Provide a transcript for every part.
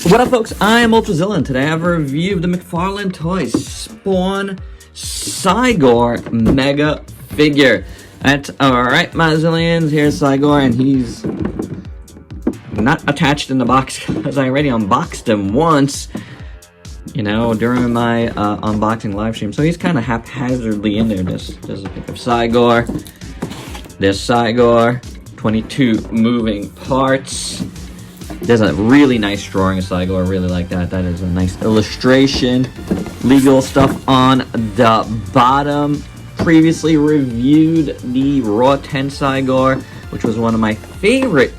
What up, folks? I am Ultrazilla, and today I have a review of the Mcfarlane Toys Spawn Cygor Mega Figure. That's alright, my zillions. Here's Cygor, and he's not attached in the box because I already unboxed him once, you know, during my unboxing live stream. So he's kind of haphazardly in there. There's a pic of Cygor. There's Cygor. 22 moving parts. There's a really nice drawing of Cygor. I really like that. That is a nice illustration. Legal stuff on the bottom. Previously reviewed the Raw 10 Cygor, which was one of my favorite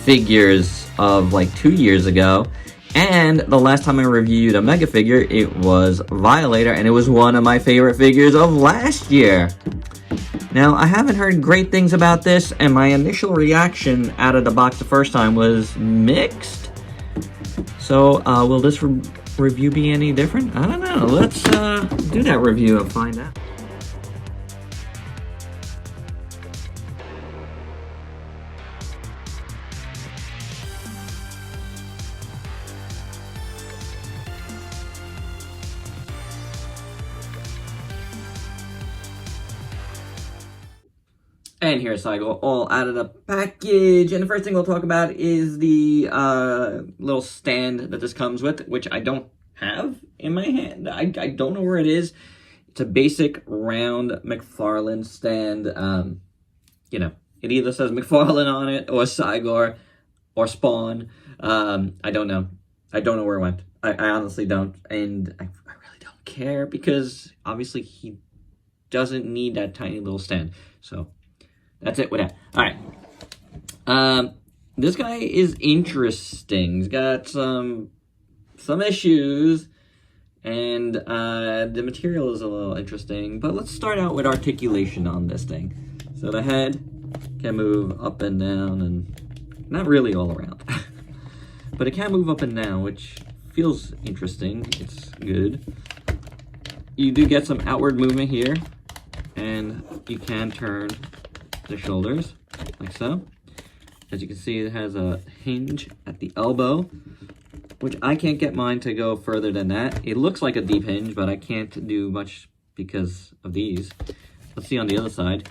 figures of like 2 years ago. And the last time I reviewed a Mega figure, it was Violator, and it was one of my favorite figures of last year. Now, I haven't heard great things about this, and my initial reaction out of the box the first time was mixed. So, will this review be any different? I don't know. Let's do that review and find out. And here's Cygor, all out of the package. And the first thing we'll talk about is the little stand that this comes with, which I don't have in my hand. I don't know where it is. It's a basic round Mcfarlane stand. You know, it either says Mcfarlane on it, or Cygor, or Spawn. I don't know. I don't know where it went. I honestly don't. And I really don't care, because obviously he doesn't need that tiny little stand. So that's it with that. Alright. This guy is interesting. He's got some issues, and the material is a little interesting. But let's start out with articulation on this thing. So the head can move up and down, and not really all around. But it can move up and down, which feels interesting. It's good. You do get some outward movement here, and you can turn the shoulders like so. As you can see, it has a hinge at the elbow, which I can't get mine to go further than that. It looks like a deep hinge, but I can't do much because of these. Let's see on the other side.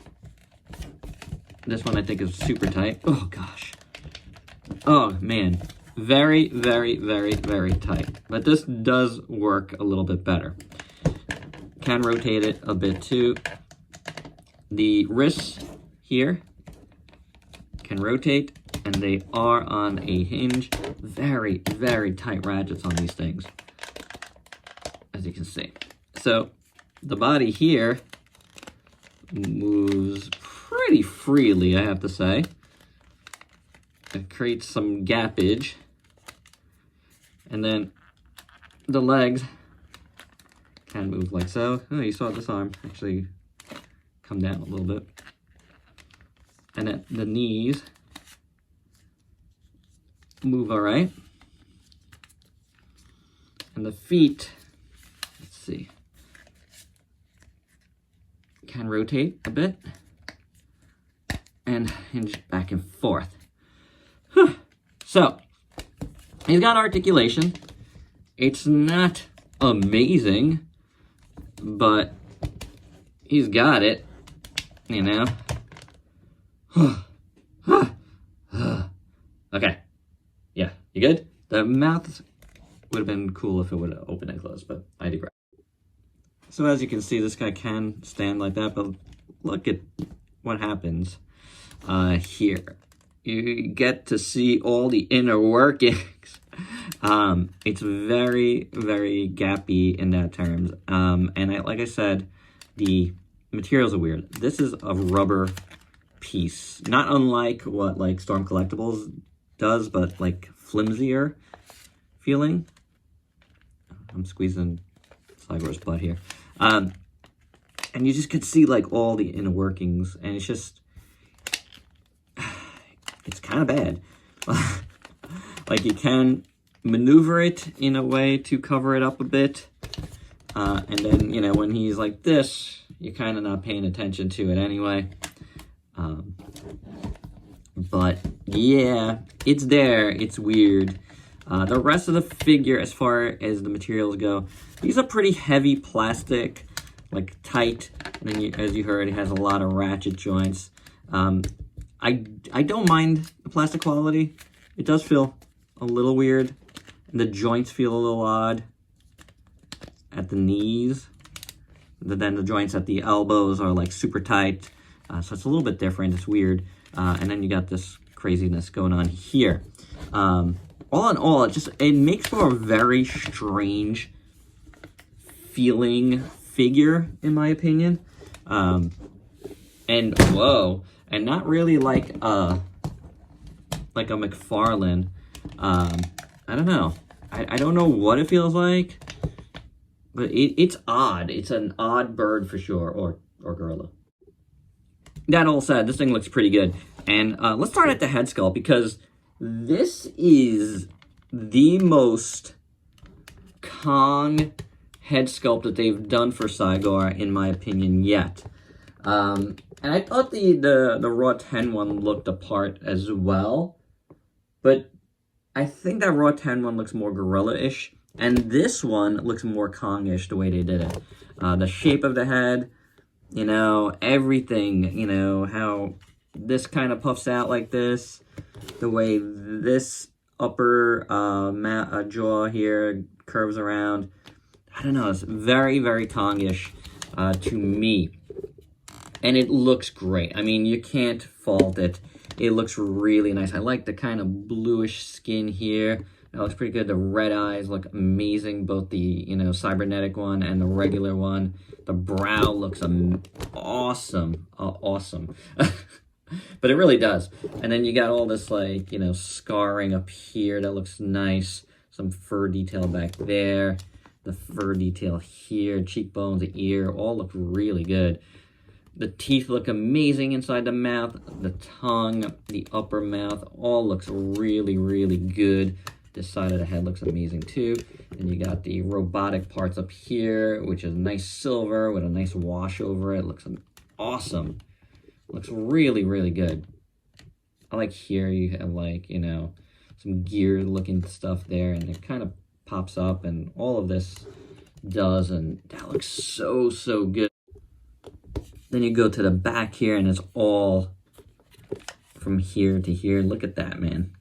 This one I think is super tight. Oh gosh. Oh man. Very, very, very, very tight. But this does work a little bit better. Can rotate it a bit too. The wrists here can rotate, and they are on a hinge. Very, very tight ratchets on these things, as you can see. So the body here moves pretty freely, I have to say. It creates some gappage. And then the legs can move like so. Oh, you saw this arm actually come down a little bit. And then the knees move all right. And the feet, let's see, can rotate a bit and hinge back and forth. So, he's got articulation. It's not amazing, but he's got it, you know. Okay. Yeah, you good? The mouth would have been cool if it would have opened and closed, but I digress. So as you can see, this guy can stand like that, but look at what happens here. You get to see all the inner workings. It's very, very gappy in that terms. And like I said, the materials are weird. This is a rubber piece, not unlike what like Storm Collectibles does, but like flimsier feeling. I'm squeezing Cygor's butt here. And you just could see like all the inner workings, and it's just, it's kind of bad. Like you can maneuver it in a way to cover it up a bit. And then, you know, when he's like this, you're kind of not paying attention to it anyway. But yeah, it's there. It's weird. The rest of the figure, as far as the materials go, these are pretty heavy plastic, like tight. And then, as you heard, it has a lot of ratchet joints. I don't mind the plastic quality. It does feel a little weird. And the joints feel a little odd at the knees. But then the joints at the elbows are like super tight. So it's a little bit different. It's weird. And then you got this craziness going on here. All in all, it makes for a very strange feeling figure, in my opinion. And whoa, and not really like a Mcfarlane. I don't know. I don't know what it feels like, but it's odd. It's an odd bird for sure, or gorilla. That all said, this thing looks pretty good. And let's start at the head sculpt, because this is the most Kong head sculpt that they've done for Cygor, in my opinion, yet. And I thought the Raw 10 one looked the part as well, but I think that Raw 10 one looks more gorilla-ish, and this one looks more Kong-ish the way they did it. The shape of the head, you know, everything, you know, how this kind of puffs out like this, the way this upper jaw here curves around. I don't know, it's very, very Kong-ish to me. And it looks great. I mean, you can't fault it. It looks really nice. I like the kind of bluish skin here. That looks pretty good. The red eyes look amazing, both the, you know, cybernetic one and the regular one. The brow looks awesome. Awesome. But it really does. And then you got all this, like, you know, scarring up here that looks nice. Some fur detail back there. The fur detail here. Cheekbones, the ear, all look really good. The teeth look amazing inside the mouth. The tongue, the upper mouth, all looks really, really good. This side of the head looks amazing too. And you got the robotic parts up here, which is nice silver with a nice wash over it. Looks awesome. Looks really, really good. I like here you have, like, you know, some gear looking stuff there, and it kind of pops up, and all of this does, and that looks so, so good. Then you go to the back here, and it's all from here to here. Look at that, man.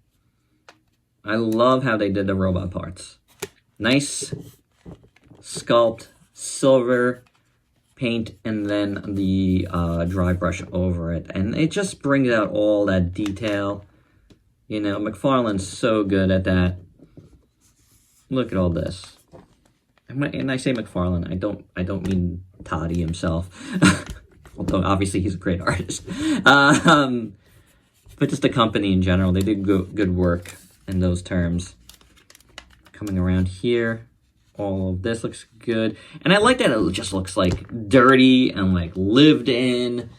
I love how they did the robot parts. Nice sculpt, silver paint, and then the dry brush over it. And it just brings out all that detail. You know, Mcfarlane's so good at that. Look at all this. And I say Mcfarlane, I don't mean Toddy himself. Although obviously he's a great artist. But just the company in general, they did good work in those terms. Coming around here, all of this looks good. And I like that it just looks like dirty and like lived in.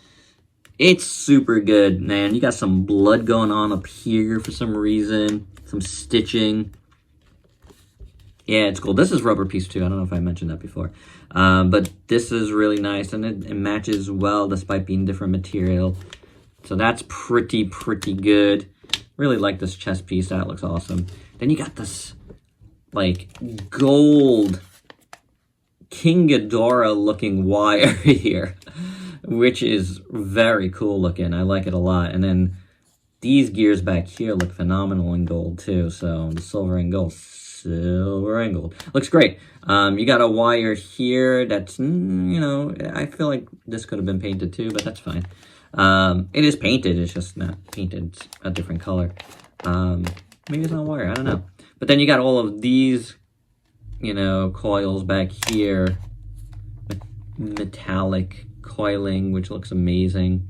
It's super good, man. You got some blood going on up here for some reason. Some stitching. Yeah, it's cool. This is rubber piece too. I don't know if I mentioned that before. But this is really nice, and it matches well despite being different material. So that's pretty good. Really like this chest piece. That looks awesome. Then you got this, like, gold King Ghidorah looking wire here, which is very cool looking. I like it a lot. And then these gears back here look phenomenal in gold too. So the silver and gold. Silver and gold. Looks great. You got a wire here that's, you know, I feel like this could have been painted too, but that's fine. It is painted, it's just not painted. It's a different color. Maybe it's not wire, I don't know. But then you got all of these, you know, coils back here. Metallic coiling, which looks amazing.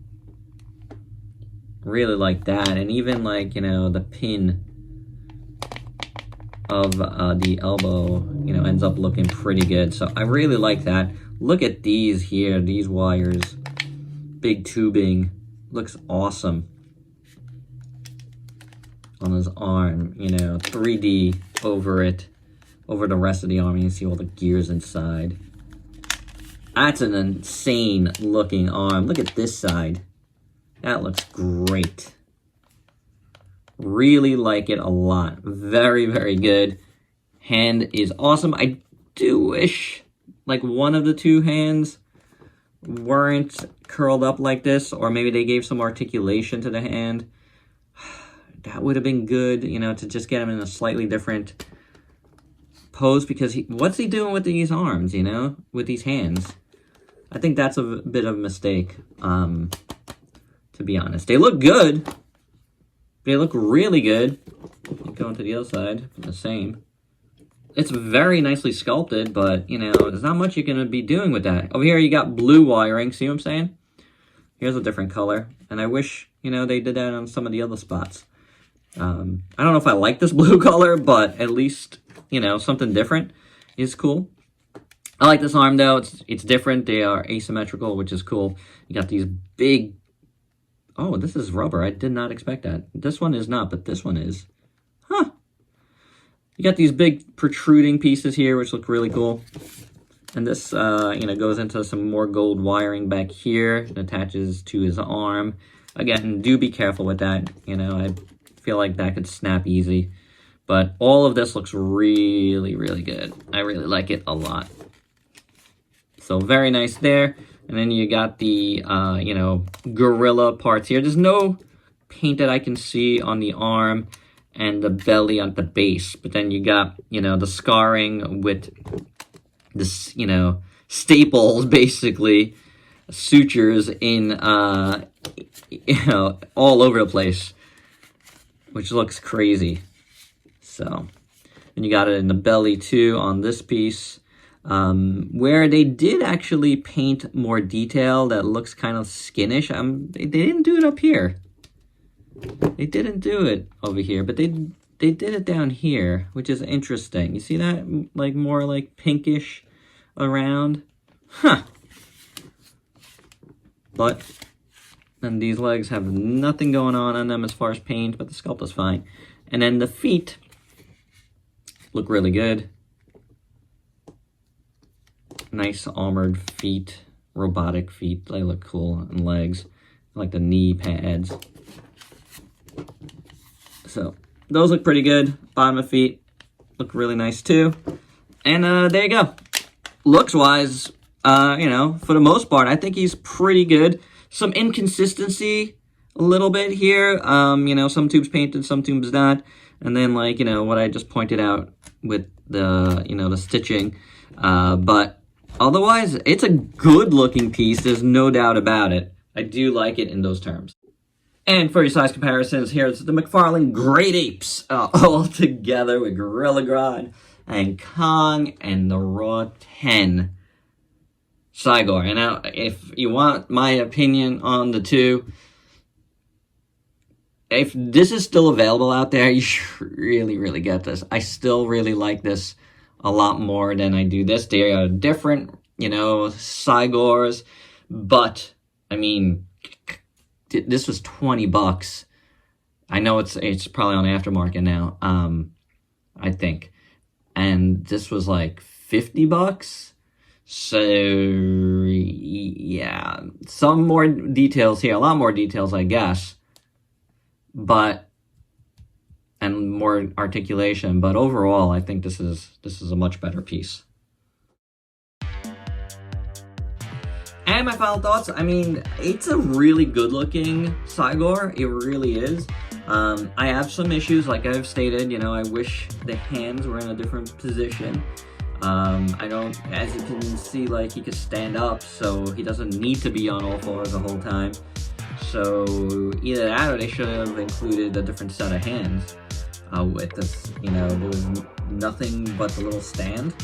Really like that. And even, like, you know, the pin of the elbow, you know, ends up looking pretty good. So I really like that. Look at these here, these wires. Big tubing. Looks awesome. On his arm, you know, 3D over it. Over the rest of the arm, you can see all the gears inside. That's an insane looking arm. Look at this side. That looks great. Really like it a lot. Very, very good. Hand is awesome. I do wish like one of the two hands weren't curled up like this, or maybe they gave some articulation to the hand. That would have been good, you know, to just get him in a slightly different pose, because what's he doing with these arms, you know, with these hands? I think that's a bit of a mistake, to be honest. They look good. They look really good. Going to the other side, the same. It's very nicely sculpted, but, you know, there's not much you're going to be doing with that. Over here, you got blue wiring. See what I'm saying? Here's a different color. And I wish, you know, they did that on some of the other spots. I don't know if I like this blue color, but at least, you know, something different is cool. I like this arm, though. It's different. They are asymmetrical, which is cool. You got these big... Oh, this is rubber. I did not expect that. This one is not, but this one is. Huh. You got these big protruding pieces here, which look really cool. And this, you know, goes into some more gold wiring back here. It attaches to his arm. Again, do be careful with that. You know, I feel like that could snap easy. But all of this looks really, really good. I really like it a lot. So very nice there. And then you got the, you know, gorilla parts here. There's no paint that I can see on the arm and the belly on the base. But then you got, you know, the scarring with this, you know, staples, basically, sutures in, you know, all over the place, which looks crazy. So, and you got it in the belly, too, on this piece. Where they did actually paint more detail that looks kind of skinnish. They didn't do it up here. They didn't do it over here, but they did it down here, which is interesting. You see that? Like more like pinkish around. Huh. But then these legs have nothing going on them as far as paint, but the sculpt is fine. And then the feet look really good. Nice armored feet, robotic feet. They look cool. And legs, I like the knee pads. So those look pretty good. Bottom of feet look really nice too. And there you go. Looks wise, you know, for the most part, I think he's pretty good. Some inconsistency a little bit here. You know, some tubes painted, some tubes not. And then, like, you know, what I just pointed out with the, you know, the stitching. But otherwise, it's a good looking piece. There's no doubt about it. I do like it in those terms. And for your size comparisons, here's the Mcfarlane Great Apes all together with Gorilla Grodd and Kong and the Raw 10 Cygor. And now, if you want my opinion on the two, if this is still available out there, you should really, really get this. I still really like this a lot more than I do this. They are different, you know, Cygors, but, I mean, this was $20. I know it's probably on aftermarket now, I think. And this was like $50. So, yeah, some more details here, a lot more details, I guess. But, and more articulation, but overall, I think this is a much better piece. And my final thoughts, I mean, it's a really good-looking Cygor. It really is. I have some issues, like I've stated, you know, I wish the hands were in a different position. I don't, as you can see, like, he could stand up, so he doesn't need to be on all fours the whole time. So, either that or they should have included a different set of hands with this, you know, there was nothing but the little stand.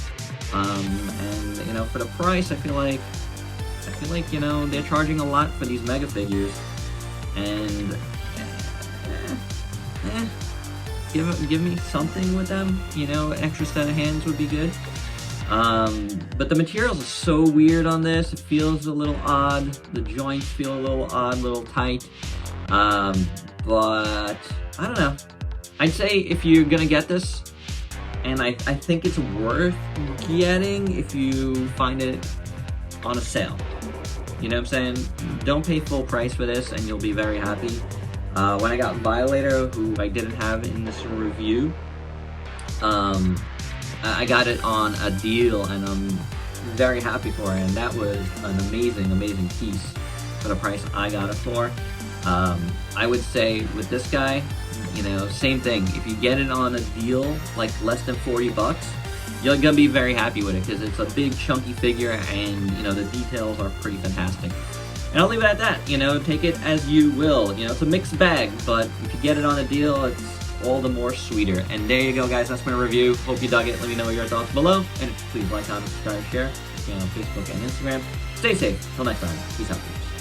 And, you know, for the price, I feel like, you know, they're charging a lot for these mega figures, and give me something with them, you know, an extra set of hands would be good. But the materials are so weird on this. It feels a little odd. The joints feel a little odd, a little tight. But I don't know. I'd say if you're gonna get this, and I think it's worth getting if you find it on a sale. You know what I'm saying? Don't pay full price for this and you'll be very happy. When I got Violator, who I didn't have in this review, I got it on a deal, and I'm very happy for it, and that was an amazing piece for the price I got it for. I would say with this guy, you know, same thing. If you get it on a deal, like less than 40 bucks, you're gonna be very happy with it, because it's a big chunky figure, and you know, the details are pretty fantastic. And I'll leave it at that. You know, take it as you will. You know, it's a mixed bag, but if you get it on a deal, it's all the more sweeter. And there you go, guys. That's my review. Hope you dug it. Let me know your thoughts below. And please like, comment, subscribe, share. See you on Facebook and Instagram. Stay safe. Till next time. Peace out.